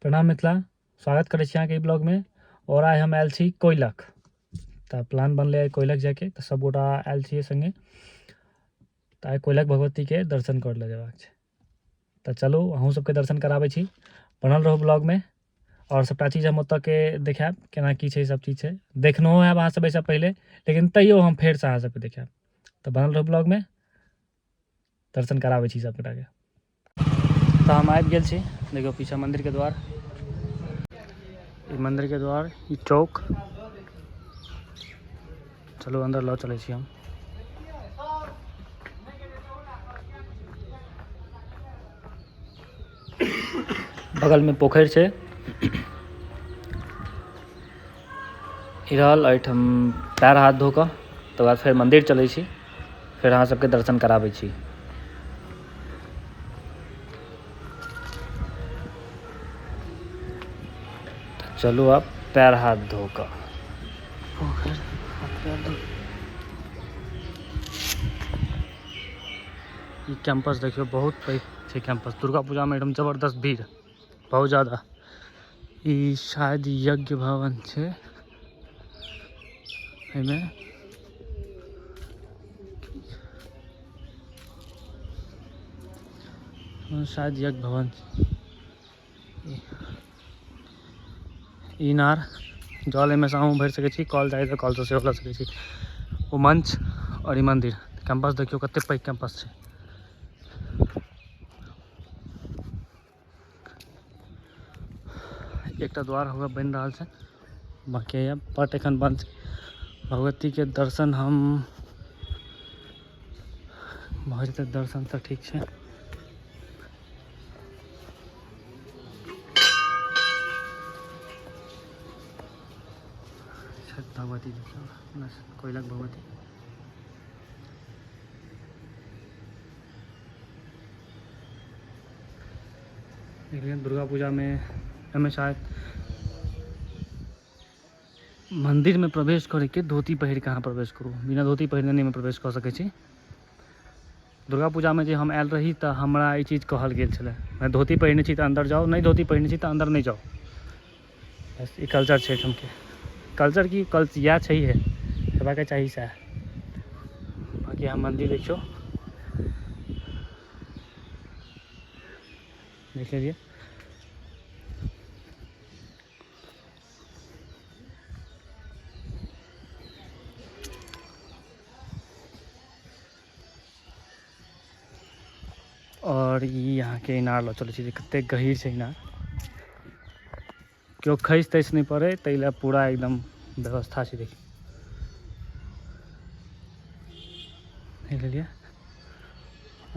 प्रणाम मिथिला, स्वागत करै छी अहाँके ई ब्लॉगमे। और आइ हम आयल छी कोइलख, तऽ प्लान बनलै आइ कोइलख जाके, तऽ सब गोटा आयल छियै संगे। तऽ आइ कोइलख भगवतीके दर्शन कर ले जेबाक छै, तऽ चलू अहूँ सबके दर्शन कराबै छी। बनल रहू ब्लॉगमे और सबटा चीज हम ओतऽके देखाएब, केना की छै, सब चीज छै। देखनहो हैब अहाँ सब एहिसँ पहिले, लेकिन तैयो हम फेरसँ अहाँ सबके देखाएब। तऽ बनल रहू ब्लॉगमे, दर्शन कराबै छी सब गोटाके। तऽ हम आबि गेल छी, देखियौ पीछा मन्दिरके द्वार, मंदिर के द्वार, ई चौक। चलो अंदर लऽ चलै छी हम। बगलमे पोखरि छै, ई रहल। एहिठाम पैर हाथ धो कऽ तकर बाद फेर मन्दिर चलै छी, फेर अहाँ सबके दर्शन कराबै छी। चलू आब पैर हाथ धो कऽ पोखरि हाथ पैर धो। ई कैंपस देखियो, बहुत पैघ छै कैंपस। दुर्गा पूजामे एकदम जबरदस्त भीड़, बहुत ज़्यादा। ई शायद यज्ञ भवन छै, एहिमे शायद यज्ञ भवन छै। इनार जल एहिमे सँ अहूँ भरि सकै छी, कल चाही तऽ कलसँ सेहो लऽ सकै छी। ओ मंच और ई मंदिर। कैंपस देखियो कते पैघ कैंपस छै। एकटा द्वार होगा बनि रहल छै, बाकी पट एखन बंद छै। भगवतीके दर्शन हम भऽ जेतै, दर्शन तऽ ठीक छै। भगवती देखियौ, कोइलख भगवती। लेकिन दुर्गा पूजा में एहिमे शायद मंदिर में प्रवेश करैके धोती पहिर के अहाँ प्रवेश करू, बिना धोती पहिरने नहीं में प्रवेश कऽ सकै छी। दुर्गा पूजा में जे हम आयल रही तऽ हमरा ई चीज कहल गेल छलै, मैं धोती पहिरने छी तऽ अंदर जाओ, नहीं धोती पहिरने छी तऽ अंदर नहीं जाओ। बस ई कल्चर छै एहिठाम के। कल्चर की इएह छैहे, हेबाके चाही सएह। बाकी अहाँ मंदिर देखियौ, देख लीजिए। और ई यहाँ के इनार लऽ चलै छी, जे कते गहीर छै इनार। केओ खसि तसि नहीं पड़े, ताहि लए पूरा एकदम व्यवस्था छै। देखिए देख लीजिए।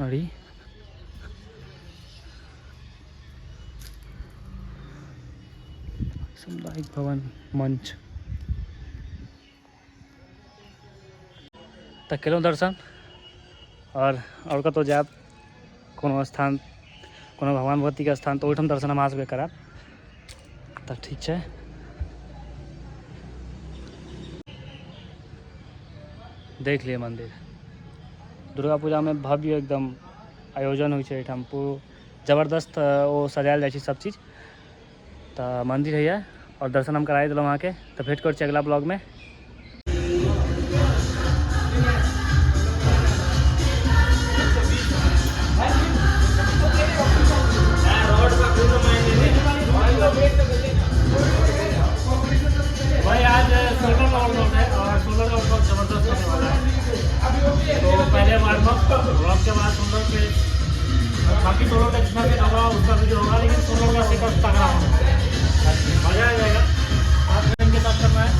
और ई सामुदायिक भवन मंच। तऽ केलहुँ दर्शन, और कतहु जायब कोनो स्थान, कोनो भगवान भगवतीके स्थान, तऽ ओहिठाम दर्शन हम अहाँ सबके करायब। तऽ ठीक छै। देख लिए मंदिर। दुर्गा पूजा में भव्य एकदम आयोजन होइ छै एहिठाम, पूरा जबरदस्त ओ सजायल जाइ छै सब चीज। तऽ मंदिर है, और दर्शन हम कराइ देलहुँ अहाँके। तऽ भेट करै छी अगला ब्लॉग में। भाई आज सोलर वर्कआउट है, और सोलर वर्कआउट जबरदस्त होने वाला है। तो पहले वार्म अप, के बाद सोलर पे, बाकी सोलर का जितना भी होगा उसका वीडियो होगा, लेकिन सोलर का सेटअप तगड़ा होगा, मजा आ जाएगा। 7 दिन के साथ करना है।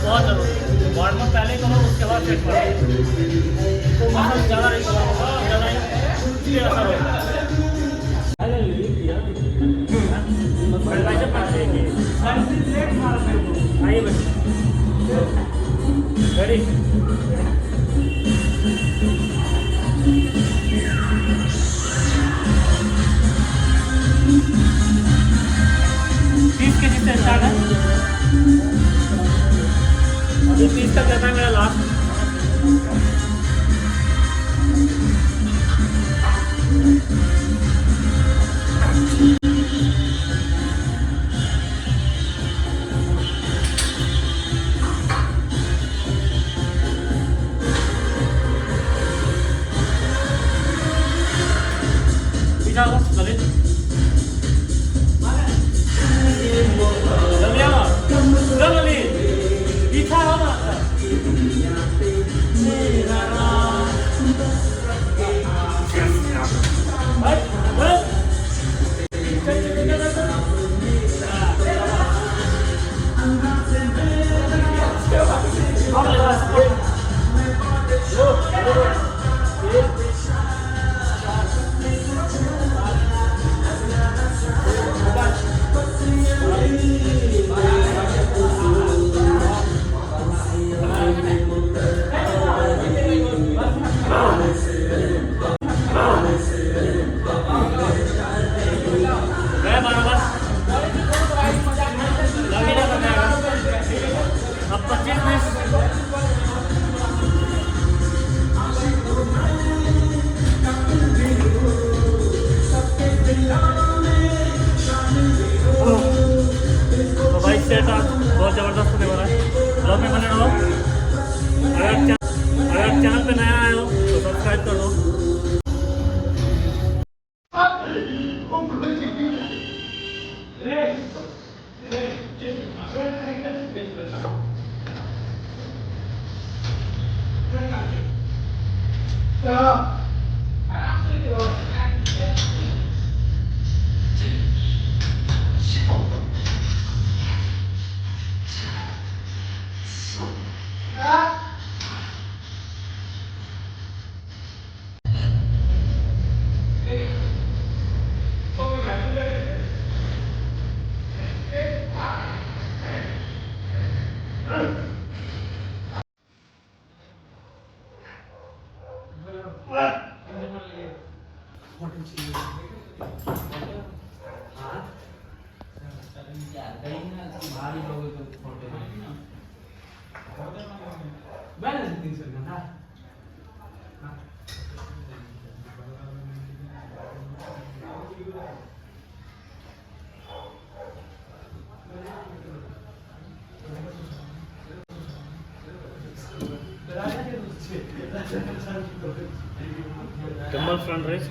बहुत जरूरी। वार्म अप पहले करो, उसके बाद फिट करो, तो मसल ज़्यादा नहीं होगा, ज़्यादा ही असर होगा। आइए बच्चे, रेडी। से स्टार्ट है, अभी 30 तक जाता है मेरा लास्ट। पीछा हो ललित, पीछा हो ना। बहुत ज़बरदस्त होने वाला है, ब्लॉग में बने रहो। अगर चैनल पे नया आए हो तो सब्सक्राइब कर लो। Dumbbell front race